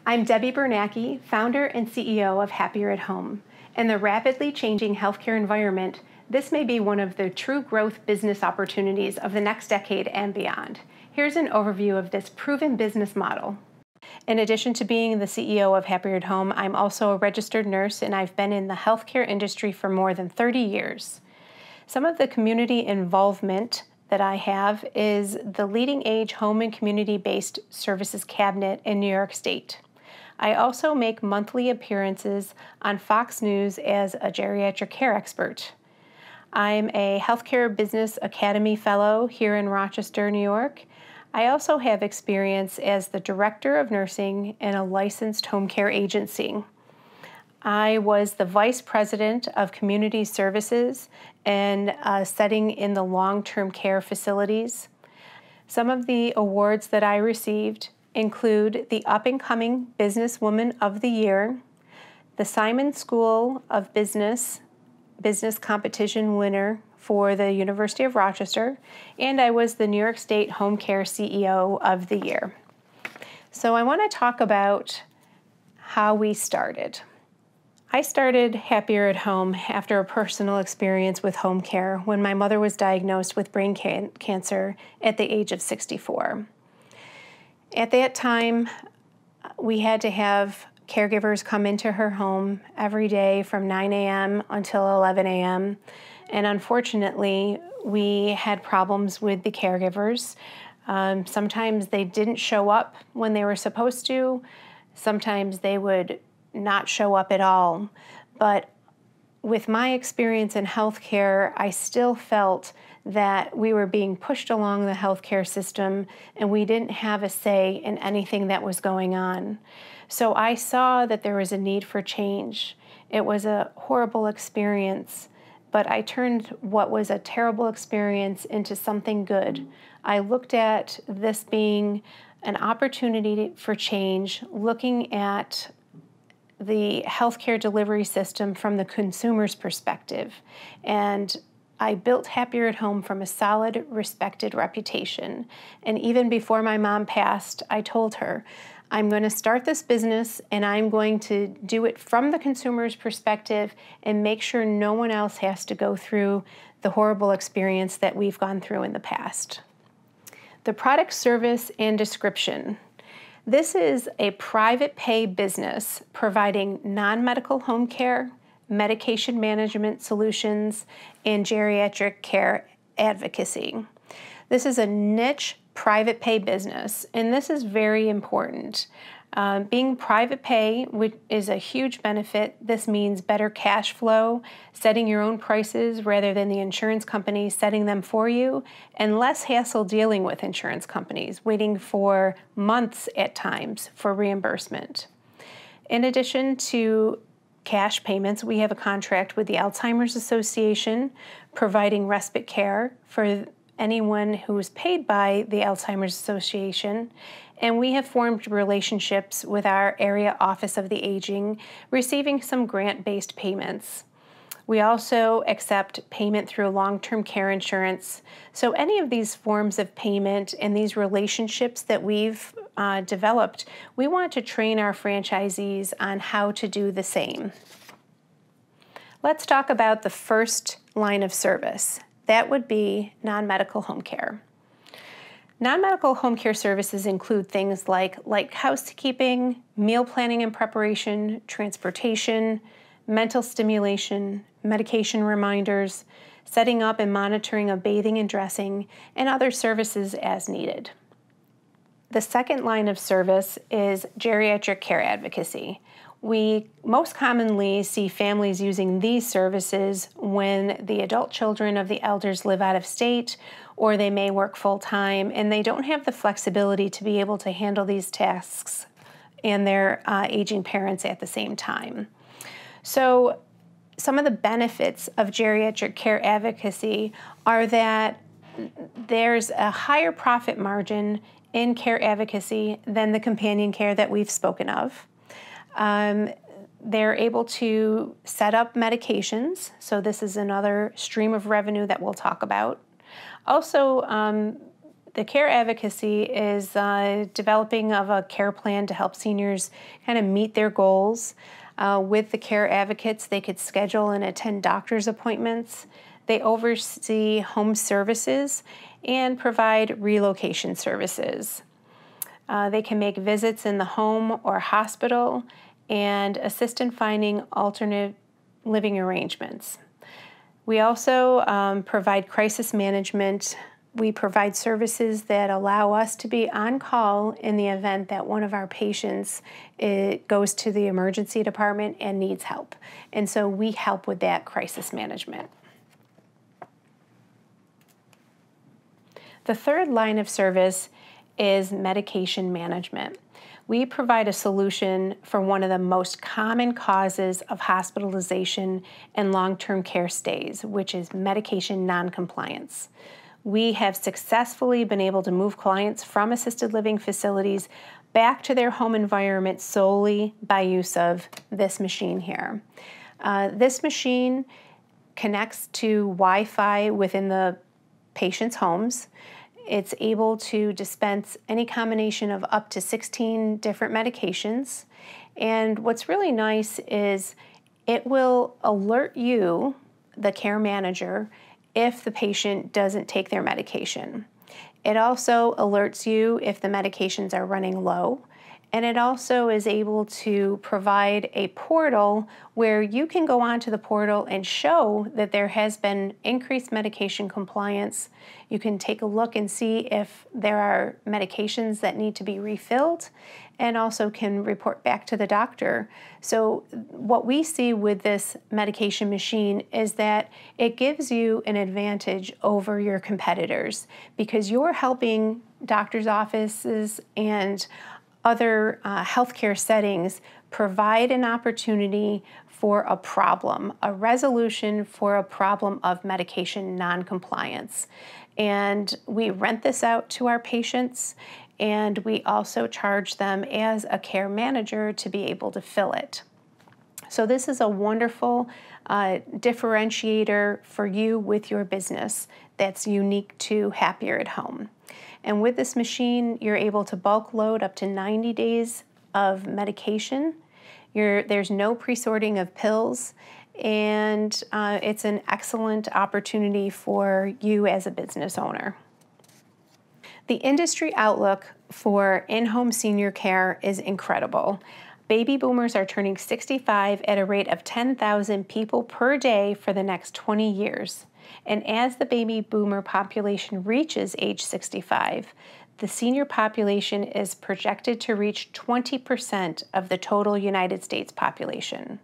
I'm Debbie Bernacki, founder and CEO of Happier at Home. In the rapidly changing healthcare environment, this may be one of the true growth business opportunities of the next decade and beyond. Here's an overview of this proven business model. In addition to being the CEO of Happier at Home, I'm also a registered nurse, and I've been in the healthcare industry for more than 30 years. Some of the community involvement that I have is the Leading Age Home and Community-Based Services Cabinet in New York State. I also make monthly appearances on Fox News as a geriatric care expert. I'm a Healthcare Business Academy Fellow here in Rochester, New York. I also have experience as the Director of Nursing in a licensed home care agency. I was the Vice President of Community Services and setting in the long-term care facilities. Some of the awards that I received include the Up-and-Coming Businesswoman of the Year, the Simon School of Business Competition winner for the University of Rochester, and I was the New York State Home Care CEO of the Year. So I want to talk about how we started. I started Happier at Home after a personal experience with home care when my mother was diagnosed with brain cancer at the age of 64. At that time, we had to have caregivers come into her home every day from 9 a.m. until 11 a.m. And unfortunately, we had problems with the caregivers. Sometimes they didn't show up when they were supposed to. Sometimes they would not show up at all. But with my experience in healthcare, I still felt that we were being pushed along the healthcare system and we didn't have a say in anything that was going on. So I saw that there was a need for change. It was a horrible experience, but I turned what was a terrible experience into something good. I looked at this being an opportunity for change, looking at the healthcare delivery system from the consumer's perspective. And I built Happier at Home from a solid, respected reputation. And even before my mom passed, I told her, I'm going to start this business and I'm going to do it from the consumer's perspective and make sure no one else has to go through the horrible experience that we've gone through in the past. The product, service, and description. This is a private pay business providing non-medical home care, medication management solutions, and geriatric care advocacy. This is a niche private pay business, and this is very important. Being private pay is a huge benefit. This means better cash flow, setting your own prices rather than the insurance company setting them for you, and less hassle dealing with insurance companies, waiting for months at times for reimbursement. In addition to cash payments, we have a contract with the Alzheimer's Association providing respite care for anyone who is paid by the Alzheimer's Association. And we have formed relationships with our area Office of the Aging, receiving some grant-based payments. We also accept payment through long-term care insurance. So any of these forms of payment and these relationships that we've developed, we want to train our franchisees on how to do the same. Let's talk about the first line of service. That would be non-medical home care. Non-medical home care services include things like light housekeeping, meal planning and preparation, transportation, mental stimulation, medication reminders, setting up and monitoring of bathing and dressing, and other services as needed. The second line of service is geriatric care advocacy. We most commonly see families using these services when the adult children of the elders live out of state, or they may work full-time, and they don't have the flexibility to be able to handle these tasks and their aging parents at the same time. So some of the benefits of geriatric care advocacy are that there's a higher profit margin in care advocacy than the companion care that we've spoken of. They're able to set up medications, so this is another stream of revenue that we'll talk about. Also, The care advocacy is developing of a care plan to help seniors kind of meet their goals. With the care advocates, they could schedule and attend doctor's appointments. They oversee home services and provide relocation services. They can make visits in the home or hospital and assist in finding alternate living arrangements. We also provide crisis management. We provide services that allow us to be on call in the event that one of our patients goes to the emergency department and needs help. And so we help with that crisis management. The third line of service is medication management. We provide a solution for one of the most common causes of hospitalization and long-term care stays, which is medication noncompliance. We have successfully been able to move clients from assisted living facilities back to their home environment solely by use of this machine here. This machine connects to Wi-Fi within the patient's homes. It's able to dispense any combination of up to 16 different medications. And what's really nice is it will alert you, the care manager, if the patient doesn't take their medication. It also alerts you if the medications are running low. And it also is able to provide a portal where you can go onto the portal and show that there has been increased medication compliance. You can take a look and see if there are medications that need to be refilled, and also can report back to the doctor. So what we see with this medication machine is that it gives you an advantage over your competitors because you're helping doctors' offices and other healthcare settings provide an opportunity for a problem, a resolution for a problem of medication noncompliance. And we rent this out to our patients, and we also charge them as a care manager to be able to fill it. So this is a wonderful differentiator for you with your business that's unique to Happier at Home. And with this machine, you're able to bulk load up to 90 days of medication. There's no pre-sorting of pills, and it's an excellent opportunity for you as a business owner. The industry outlook for in-home senior care is incredible. Baby boomers are turning 65 at a rate of 10,000 people per day for the next 20 years. And as the baby boomer population reaches age 65, the senior population is projected to reach 20% of the total United States population.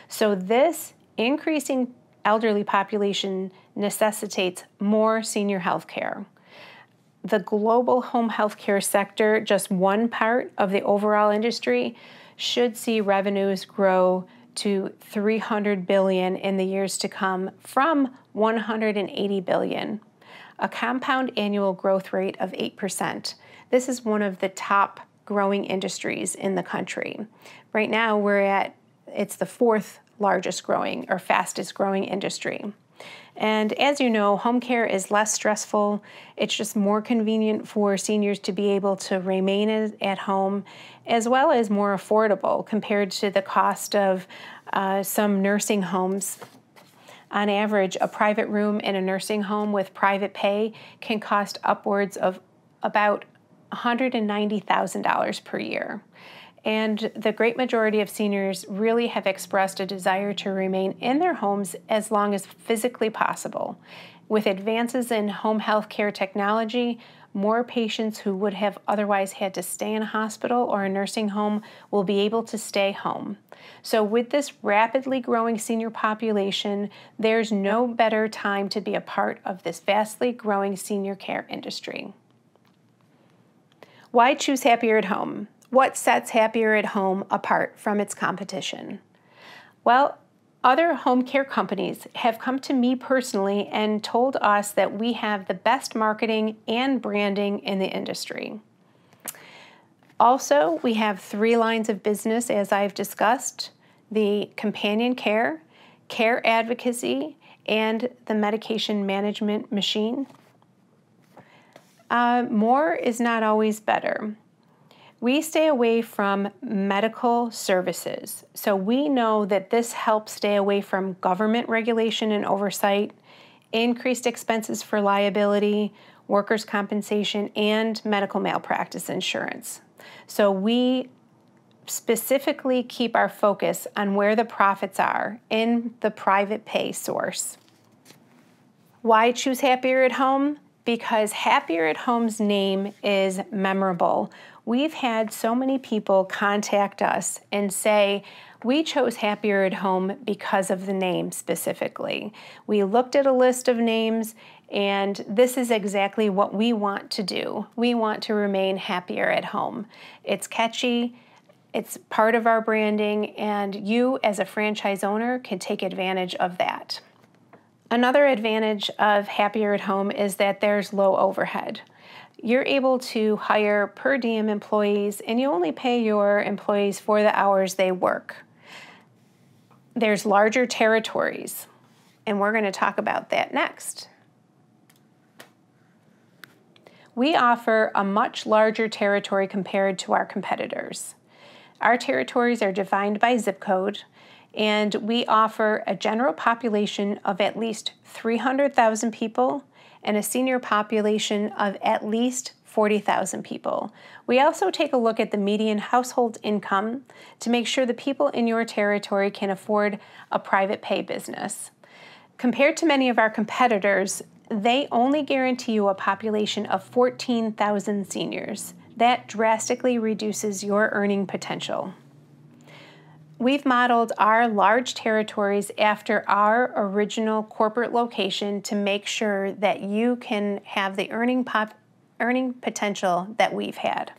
So this increasing elderly population necessitates more senior health care. The global home health care sector, just one part of the overall industry, should see revenues grow to $300 billion in the years to come from $180 billion, a compound annual growth rate of 8%. This is one of the top growing industries in the country. Right now, it's the fourth largest growing or fastest growing industry. And as you know, home care is less stressful. It's just more convenient for seniors to be able to remain at home, as well as more affordable compared to the cost of some nursing homes. On average, a private room in a nursing home with private pay can cost upwards of about $190,000 per year. And the great majority of seniors really have expressed a desire to remain in their homes as long as physically possible. With advances in home health care technology, more patients who would have otherwise had to stay in a hospital or a nursing home will be able to stay home. So with this rapidly growing senior population, there's no better time to be a part of this vastly growing senior care industry. Why choose Happier at Home? What sets Happier at Home apart from its competition? Well, other home care companies have come to me personally and told us that we have the best marketing and branding in the industry. Also, we have 3 lines of business, as I've discussed: the companion care, care advocacy, and the medication management machine. More is not always better. We stay away from medical services. So we know that this helps stay away from government regulation and oversight, increased expenses for liability, workers' compensation, and medical malpractice insurance. So we specifically keep our focus on where the profits are in the private pay source. Why choose Happier at Home? Because Happier at Home's name is memorable. We've had so many people contact us and say, we chose Happier at Home because of the name specifically. We looked at a list of names, and this is exactly what we want to do. We want to remain happier at home. It's catchy, it's part of our branding, and you as a franchise owner can take advantage of that. Another advantage of Happier at Home is that there's low overhead. You're able to hire per diem employees, and you only pay your employees for the hours they work. There's larger territories, and we're going to talk about that next. We offer a much larger territory compared to our competitors. Our territories are defined by zip code, and we offer a general population of at least 300,000 people and a senior population of at least 40,000 people. We also take a look at the median household income to make sure the people in your territory can afford a private pay business. Compared to many of our competitors, they only guarantee you a population of 14,000 seniors. That drastically reduces your earning potential. We've modeled our large territories after our original corporate location to make sure that you can have the earning potential that we've had.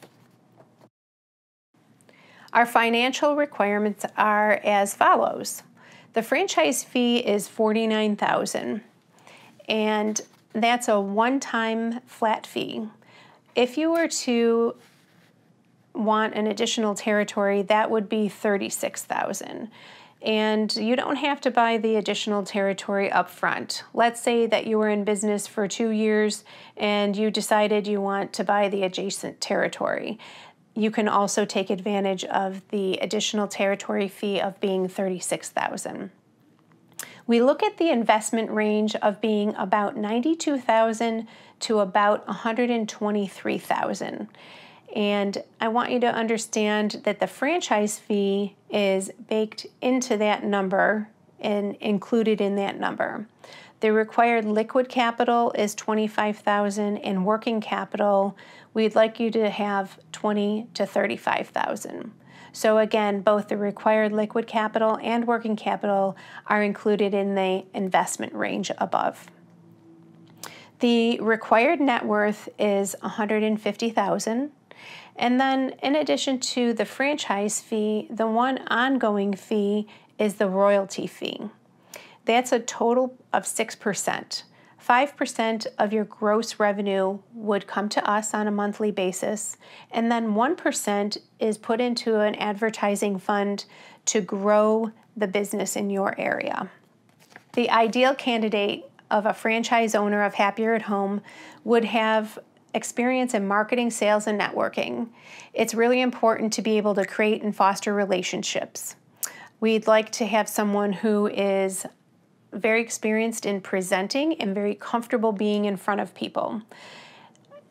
Our financial requirements are as follows. The franchise fee is $49,000, and that's a one-time flat fee. If you were to want an additional territory, that would be $36,000. And you don't have to buy the additional territory up front. Let's say that you were in business for 2 years and you decided you want to buy the adjacent territory. You can also take advantage of the additional territory fee of being $36,000. We look at the investment range of being about $92,000 to about $123,000. And I want you to understand that the franchise fee is baked into that number and included in that number. The required liquid capital is $25,000, and working capital, we'd like you to have $20,000 to $35,000. So again, both the required liquid capital and working capital are included in the investment range above. The required net worth is $150,000. And then in addition to the franchise fee, the one ongoing fee is the royalty fee. That's a total of 6%. 5% of your gross revenue would come to us on a monthly basis, and then 1% is put into an advertising fund to grow the business in your area. The ideal candidate of a franchise owner of Happier at Home would have experience in marketing, sales, and networking. It's really important to be able to create and foster relationships. We'd like to have someone who is very experienced in presenting and very comfortable being in front of people.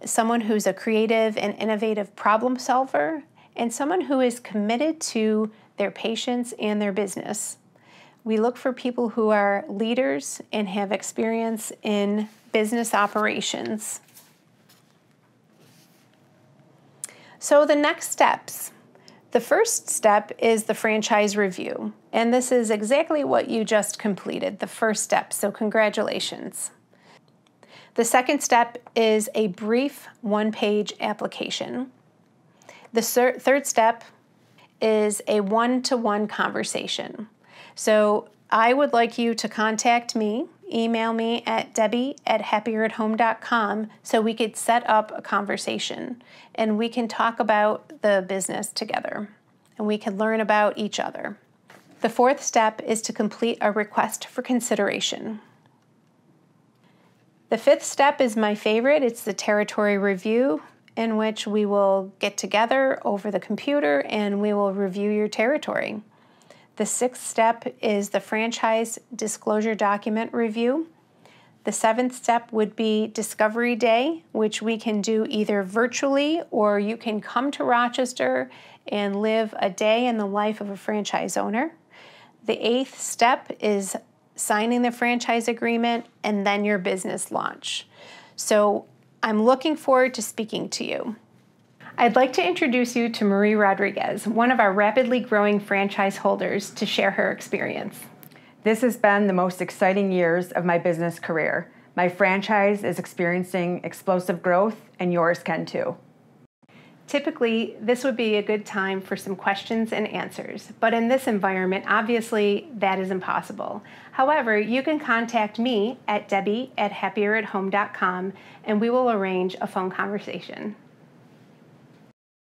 Someone who's a creative and innovative problem solver, and someone who is committed to their patients and their business. We look for people who are leaders and have experience in business operations. So the next steps. The first step is the franchise review, and this is exactly what you just completed, the first step, so congratulations. The second step is a brief one-page application. The third step is a one-to-one conversation. So I would like you to contact me, email me at debbie@happieratHome.com so we could set up a conversation and we can talk about the business together and we can learn about each other. The fourth step is to complete a request for consideration. The fifth step is my favorite. It's the territory review, in which we will get together over the computer and we will review your territory. The sixth step is the franchise disclosure document review. The seventh step would be Discovery Day, which we can do either virtually or you can come to Rochester and live a day in the life of a franchise owner. The eighth step is signing the franchise agreement and then your business launch. So I'm looking forward to speaking to you. I'd like to introduce you to Marie Rodriguez, one of our rapidly growing franchise holders, to share her experience. This has been the most exciting years of my business career. My franchise is experiencing explosive growth, and yours can too. Typically, this would be a good time for some questions and answers, but in this environment, obviously, that is impossible. However, you can contact me at debbie@happierAtHome.com and we will arrange a phone conversation.